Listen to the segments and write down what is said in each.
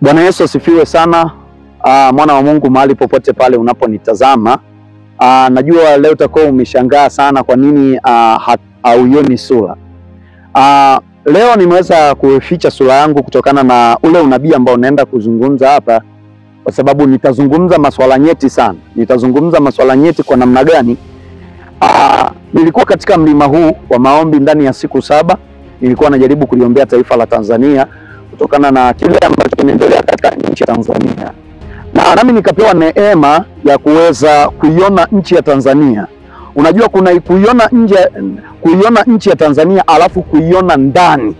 Bwana Yesu asifiwe sana. Mwana wa Mungu, mahali popote pale unaponitazama, najua leo utakuwa umeshangaa sana kwa nini hauioni sura. Leo nimeweza kuficha sura yangu kutokana na ule unabii ambao naenda kuzungumza hapa, kwa sababu nitazungumza masuala nyeti sana. Nitazungumza masuala nyeti kwa namna gani? Nilikuwa katika mlima huu wa maombi ndani ya siku 7. Nilikuwa najaribu kuliombea taifa la Tanzania kutokana na kile ambacho kinaendelea katika nchi ya Tanzania. Na nami nikapewa neema ya kuweza kuiona nchi ya Tanzania. Unajua kuna kuiona nchi ya Tanzania alafu kuiona ndani.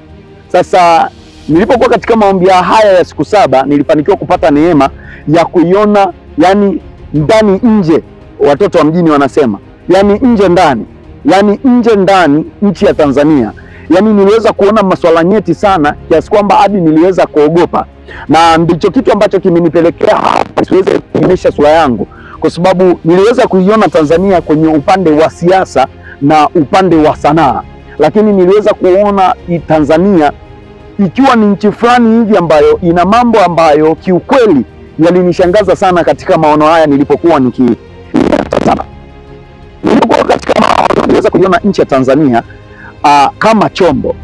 Sasa nilipokuwa katika maombi haya ya siku 7, nilifanikiwa kupata neema ya kuiona, yani ndani nje, watoto wa mjini wanasema, yani nje ndani, yani nje ndani nchi ya Tanzania. Yani niliweza kuona masuala nyeti sana kiasi kwamba hadi niliweza kuogopa, na ndicho kitu ambacho kimenipelekea hapa siweze kuonyesha sura yangu, kwa sababu niliweza kuiona Tanzania kwenye upande wa siasa na upande wa sanaa, lakini niliweza kuona Tanzania ikiwa ni nchi fulani hivi ambayo ina mambo ambayo kiukweli yalinishangaza sana katika maono haya nilipokuwa nikitazama. Nilipokuwa katika maono niliweza kuiona nchi ya Tanzania kama chombo.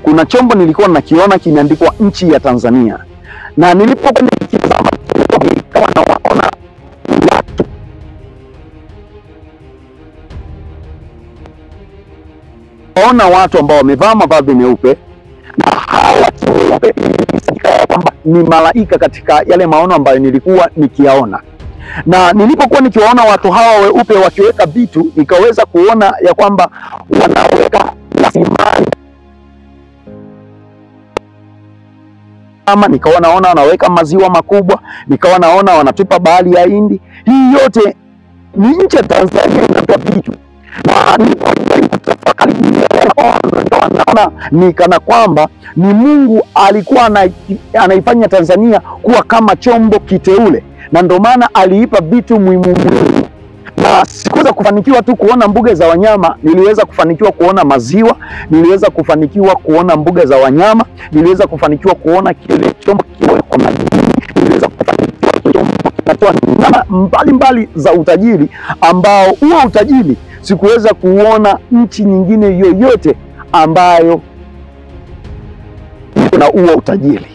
Kuna chombo nilikuwa nakiona kimeandikwa nchi ya Tanzania, na nilipokuwa nikitazama kama naona watu watu ambao wamevaa mavazi meupe, na hawa kwamba ni malaika katika yale maono ambayo nilikuwa nikiyaona. Na nilipokuwa nikiwaona watu hawa weupe wakiweka vitu, nikaweza kuona ya kwamba wanaweka rasilimali, ama nikawa naona wanaweka maziwa makubwa, nikawa naona wanatupa bahari ya Hindi. Hii yote ni nchi ya Tanzania inatoa vitu. Na nilipotafakari naona ni kana kwamba ni Mungu alikuwa anaifanya Tanzania kuwa kama chombo kiteule, na ndio maana aliipa vitu muhimu. Na sikuweza kufanikiwa tu kuona mbuga za wanyama, niliweza kufanikiwa kuona maziwa, niliweza kufanikiwa kuona mbuga za wanyama, niliweza kufanikiwa kuona kile chombo kiweko madini, niliweza kufanikiwa chombo kinatoa namna mbalimbali za utajiri, ambao huo utajiri sikuweza kuona nchi nyingine yoyote ambayo kuna huo utajiri.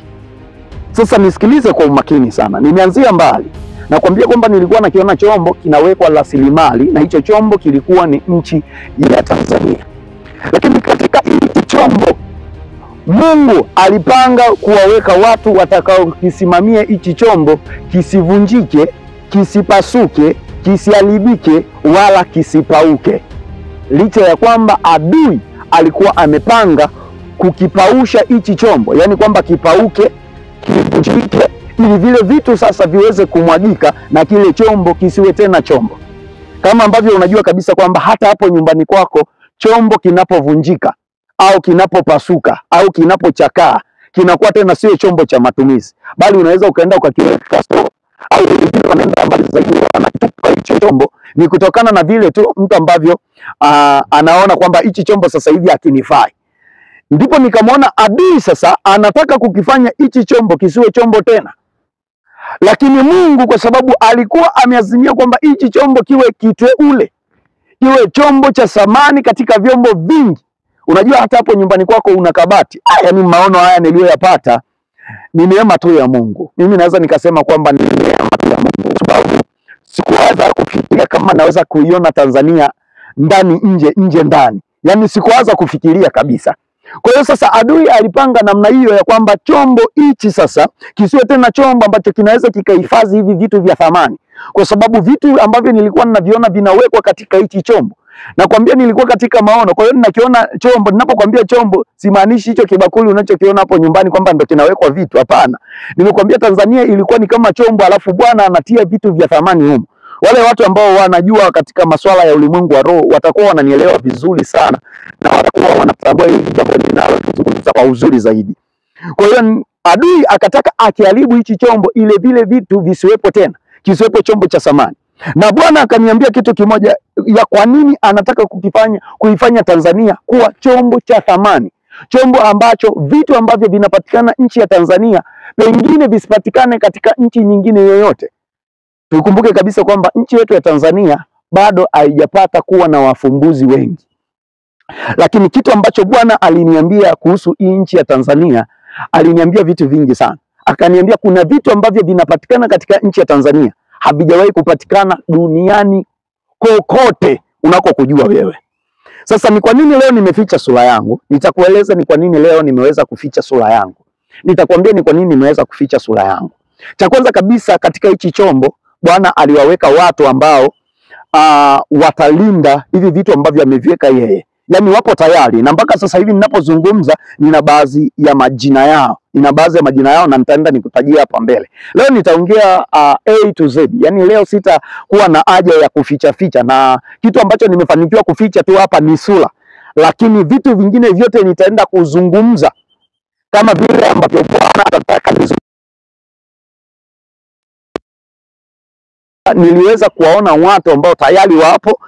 Sasa nisikilize kwa umakini sana. Nimeanzia mbali. Nakwambia kwamba nilikuwa nakiona chombo kinawekwa rasilimali, na hicho chombo kilikuwa ni nchi ya Tanzania. Lakini katika hiki chombo Mungu alipanga kuwaweka watu watakao kisimamia hichi chombo kisivunjike, kisipasuke, kisiharibike wala kisipauke. Licha ya kwamba adui alikuwa amepanga kukipausha hichi chombo, yani kwamba kipauke, kivunjike, ili vile vitu sasa viweze kumwagika na kile chombo kisiwe tena chombo. Kama ambavyo unajua kabisa kwamba hata hapo nyumbani kwako chombo kinapovunjika au kinapopasuka au kinapochakaa, kinakuwa tena sio chombo cha matumizi, bali unaweza ukaenda ukakiweka store, au wanaenda mbali zaidi wanatupa hicho chombo. Ni kutokana na vile tu mtu ambavyo anaona kwamba hichi chombo sasa hivi hakinifai. Ndipo nikamwona adui sasa anataka kukifanya hichi chombo kisiwe chombo tena. Lakini Mungu, kwa sababu alikuwa ameazimia kwamba hichi chombo kiwe kiteule, kiwe chombo cha thamani katika vyombo vingi. Unajua hata hapo nyumbani kwako una kabati. Yaani maono haya niliyoyapata ni neema tu ya Mungu. Mimi naweza nikasema kwamba ni neema tu ya Mungu, sababu sikuweza kufikiria kama naweza kuiona Tanzania ndani nje, nje ndani. Yaani sikuweza kufikiria kabisa. Kwa hiyo sasa adui alipanga namna hiyo ya kwamba chombo hichi sasa kisiwe tena chombo ambacho kinaweza kikahifadhi hivi vitu vya thamani, kwa sababu vitu ambavyo nilikuwa ninaviona vinawekwa katika hichi chombo. Nakwambia nilikuwa katika maono. Kwa hiyo ninakiona chombo. Ninapokuambia chombo, simaanishi hicho kibakuli unachokiona hapo nyumbani kwamba ndio kinawekwa vitu, hapana. Nimekwambia Tanzania ilikuwa ni kama chombo, alafu Bwana anatia vitu vya thamani humo. Wale watu ambao wanajua katika masuala ya ulimwengu wa roho watakuwa wananielewa vizuri sana, na watakuwa wanatambua hili jambo linalozungumza kwa uzuri zaidi. Kwa hiyo adui akataka akiharibu hichi chombo, ile vile vitu visiwepo tena, kisiwepo chombo cha thamani. Na Bwana akaniambia kitu kimoja, ya kwa nini anataka kuifanya Tanzania kuwa chombo cha thamani. chombo ambacho vitu ambavyo vinapatikana nchi ya Tanzania pengine visipatikane katika nchi nyingine yoyote. Tukumbuke kabisa kwamba nchi yetu ya Tanzania bado haijapata kuwa na wafumbuzi wengi, lakini kitu ambacho Bwana aliniambia kuhusu hii nchi ya Tanzania, aliniambia vitu vingi sana. Akaniambia kuna vitu ambavyo vinapatikana katika nchi ya Tanzania havijawahi kupatikana duniani kokote unakokujua wewe. Sasa ni kwa nini leo nimeficha sura yangu? Nitakueleza ni kwa nini leo nimeweza kuficha sura yangu. Nitakwambia ni kwa nini nimeweza kuficha sura yangu. Cha kwanza kabisa, katika hichi chombo Bwana aliwaweka watu ambao watalinda hivi vitu ambavyo ameviweka yeye. Yaani wapo tayari, na mpaka sasa hivi ninapozungumza nina baadhi ya majina yao. Na nitaenda nikutajia hapa mbele. Leo nitaongea A to Z. Yaani leo sitakuwa na haja ya kuficha ficha, na kitu ambacho nimefanikiwa kuficha tu hapa ni sura. Lakini vitu vingine vyote nitaenda kuzungumza kama vile ambavyo Bwana atataka nizungumze. Niliweza kuwaona watu ambao tayari wapo,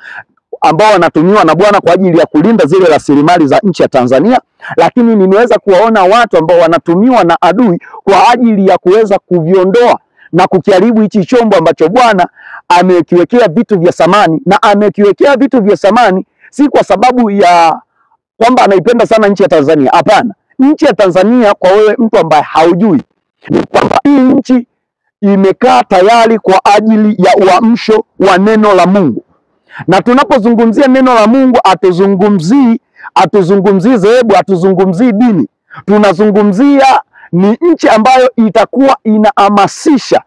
ambao wanatumiwa na Bwana kwa ajili ya kulinda zile rasilimali za nchi ya Tanzania, lakini nimeweza kuwaona watu ambao wanatumiwa na adui kwa ajili ya kuweza kuviondoa na kukiharibu hichi chombo ambacho Bwana amekiwekea vitu vya samani. Na amekiwekea vitu vya samani si kwa sababu ya kwamba anaipenda sana nchi ya Tanzania. Hapana. Nchi ya Tanzania, kwa wewe mtu ambaye haujui, ni kwamba hii nchi imekaa tayari kwa ajili ya uamsho wa neno la Mungu. Na tunapozungumzia neno la Mungu, atuzungumzii dhehebu, atuzungumzii dini. Tunazungumzia ni nchi ambayo itakuwa inahamasisha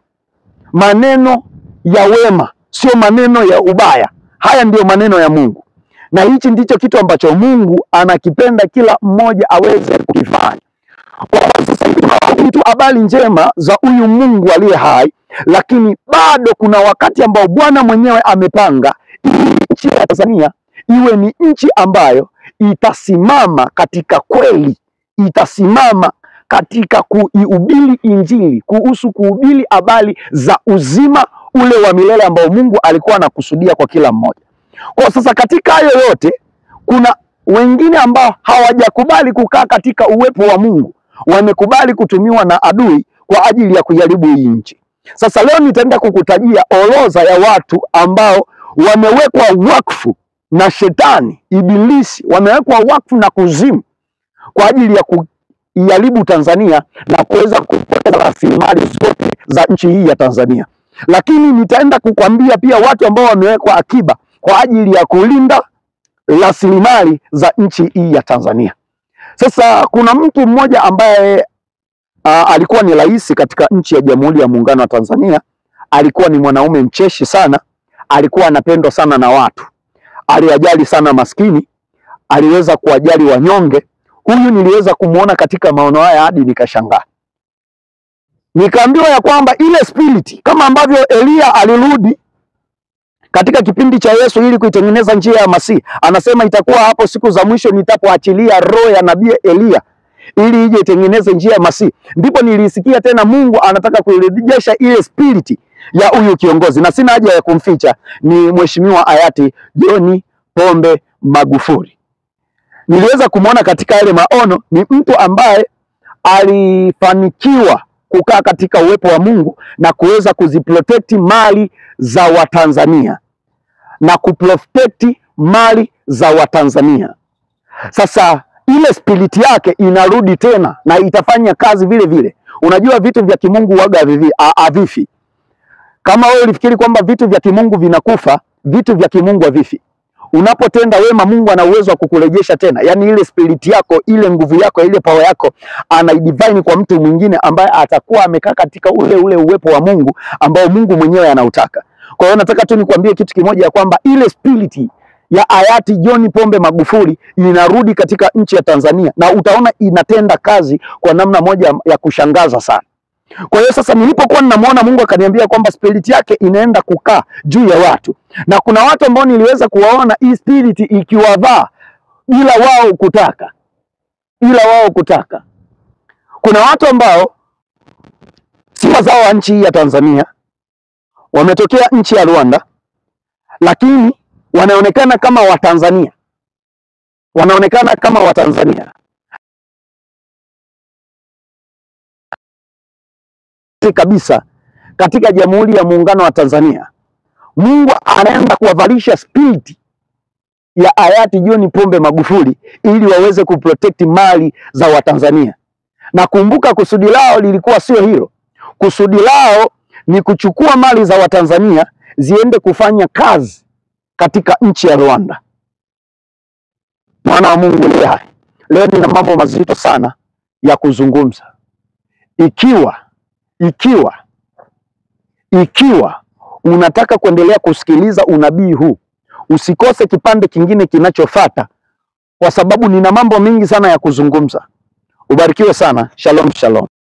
maneno ya wema, sio maneno ya ubaya. Haya ndiyo maneno ya Mungu. Na hichi ndicho kitu ambacho Mungu anakipenda kila mmoja aweze kukifanya. Kwa sasa hivi tu habari njema za huyu Mungu aliye hai, lakini bado kuna wakati ambao Bwana mwenyewe amepanga nchi ya Tanzania iwe ni nchi ambayo itasimama katika kweli, itasimama katika kuihubiri Injili, kuhubiri habari za uzima ule wa milele ambao Mungu alikuwa anakusudia kwa kila mmoja. Kwa sasa katika hayo yote, kuna wengine ambao hawajakubali kukaa katika uwepo wa Mungu, wamekubali kutumiwa na adui kwa ajili ya kujaribu hii nchi. Sasa leo nitaenda kukutajia orodha ya watu ambao wamewekwa wakfu na shetani, ibilisi, wamewekwa wakfu na kuzimu kwa ajili ya kuiharibu Tanzania na kuweza kupoteza rasilimali zote za nchi hii ya Tanzania. Lakini nitaenda kukwambia pia watu ambao wamewekwa akiba kwa ajili ya kulinda rasilimali za nchi hii ya Tanzania. Sasa kuna mtu mmoja ambaye alikuwa ni rais katika nchi ya Jamhuri ya Muungano wa Tanzania. Alikuwa ni mwanaume mcheshi sana, alikuwa anapendwa sana na watu, aliwajali sana maskini, aliweza kuwajali wanyonge. Huyu niliweza kumuona katika maono haya hadi nikashangaa. Nikaambiwa ya kwamba ile spirit, kama ambavyo Elia alirudi katika kipindi cha Yesu ili kuitengeneza njia ya Masihi, anasema itakuwa hapo siku za mwisho nitapoachilia roho ya nabii Elia ili ije itengeneze njia ya Masihi. Ndipo nilisikia tena Mungu anataka kuirejesha ile spirit ya huyu kiongozi, na sina haja ya kumficha, ni mheshimiwa hayati John Pombe Magufuli. Niliweza kumwona katika yale maono, ni mtu ambaye alifanikiwa kukaa katika uwepo wa Mungu na kuweza kuziprotect mali za Watanzania na kuprotect mali za Watanzania. Sasa ile spirit yake inarudi tena na itafanya kazi vile vile. Unajua vitu vya kimungu waga havifi. Kama wewe ulifikiri kwamba vitu vya kimungu vinakufa, vitu vya kimungu havifi. Unapotenda wema, Mungu ana uwezo wa kukurejesha tena. Yaani ile spirit yako, ile nguvu yako, ile power yako anaidivine kwa mtu mwingine ambaye atakuwa amekaa katika ule uwepo wa Mungu ambao Mungu mwenyewe anautaka. Kwa hiyo nataka tu nikwambie kitu kimoja, ya kwamba ile spirit ya hayati John Pombe Magufuli inarudi katika nchi ya Tanzania, na utaona inatenda kazi kwa namna moja ya kushangaza sana. Kwa hiyo sasa nilipokuwa ninamuona, Mungu akaniambia kwamba spirit yake inaenda kukaa juu ya watu. Na kuna watu ambao niliweza kuwaona hii spirit ikiwavaa bila wao kutaka. Kuna watu ambao si wazao wa nchi hii ya Tanzania, wametokea nchi ya Rwanda, lakini wanaonekana kama Watanzania. kabisa katika Jamhuri ya Muungano wa Tanzania, Mungu anaenda kuwavalisha spirit ya hayati John Pombe Magufuli ili waweze kuprotect mali za Watanzania. Na kumbuka, kusudi lao lilikuwa sio hilo. Kusudi lao ni kuchukua mali za Watanzania ziende kufanya kazi katika nchi ya Rwanda. Mwana wa Mungu aliye hai, leo nina mambo mazito sana ya kuzungumza. Ikiwa unataka kuendelea kusikiliza unabii huu, usikose kipande kingine kinachofuata, kwa sababu nina mambo mengi sana ya kuzungumza. Ubarikiwe sana. Shalom, shalom.